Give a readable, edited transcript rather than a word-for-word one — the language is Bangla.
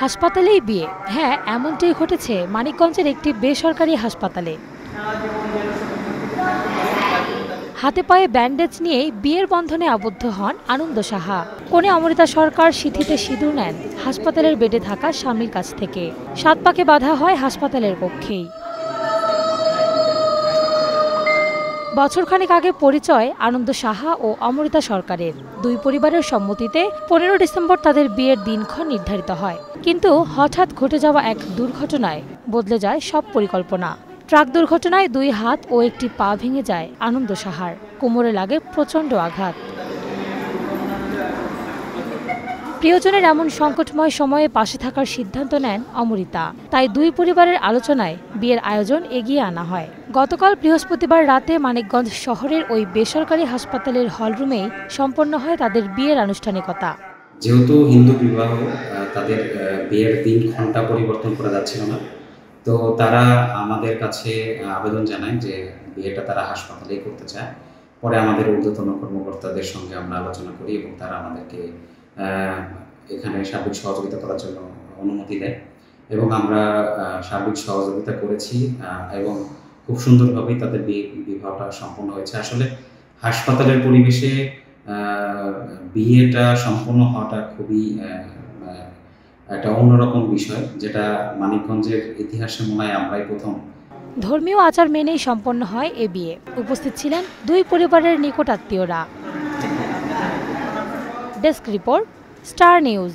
হাসপাতালেই বিয়ে, হ্যাঁ এমনটাই ঘটেছে মানিকগঞ্জের একটি বেসরকারি হাসপাতালে। হাতে পায়ে ব্যান্ডেজ নিয়েই বিয়ের বন্ধনে আবদ্ধ হন আনন্দ সাহা। কনে অমৃতা সরকার সিঁথিতে সিঁদুর নেন হাসপাতালের বেডে থাকা স্বামীর কাছ থেকে। 7 পাকে বাঁধা হয় হাসপাতালের কক্ষেই। বছরখানেক আগে পরিচয় আনন্দ সাহা ও অমৃতা সরকারের। দুই পরিবারের সম্মতিতে 15 ডিসেম্বর তাদের বিয়ের দিনক্ষণ নির্ধারিত হয়। কিন্তু হঠাৎ ঘটে যাওয়া এক দুর্ঘটনায় বদলে যায় সব পরিকল্পনা। ট্রাক দুর্ঘটনায় 2 হাত ও একটি পা ভেঙে যায় আনন্দ সাহার। কোমরে লাগে প্রচণ্ড আঘাত। প্রিয়জনের এমন সংকটময় সময়ে পাশে থাকার সিদ্ধান্ত নেন অমৃতা। তাই দুই পরিবারের আলোচনায় বিয়ের আয়োজন এগিয়ে আনা হয়। গতকাল বৃহস্পতিবার রাতে মানিকগঞ্জ শহরের ওই বেসরকারি হাসপাতালের হলরুমেই সম্পন্ন হয় তাদের বিয়ের আনুষ্ঠানিকতা। যেহেতু হিন্দু বিবাহ, তাদের বিয়ের দিন ঘন্টা পরিবর্তন করা যাচ্ছিল না, তো তারা আমাদের কাছে আবেদন জানায় যে বিয়েটা তারা হাসপাতালেই করতে চায়। পরে আমাদের ঊর্ধ্বতন কর্মকর্তাদের সঙ্গে আমরা আলোচনা করি এবং তারা আমাদেরকে এখানে সার্বিক সহযোগিতা করার জন্য অনুমতি দেয় এবং আমরা সার্বিক সহযোগিতা করেছি এবং খুব সুন্দরভাবেই তাদের বিবাহটা সম্পন্ন হয়েছে। আসলে হাসপাতালের পরিবেশে বিয়েটা সম্পন্ন হওয়াটা খুবই একটা অন্যরকম বিষয়, যেটা মানিকগঞ্জের ইতিহাসে মনে হয় আমরাই প্রথম। ধর্মীয় আচার মেনেই সম্পন্ন হয় এ বিয়ে। উপস্থিত ছিলেন দুই পরিবারের নিকটাত্মীয়রা। Desk report, star news.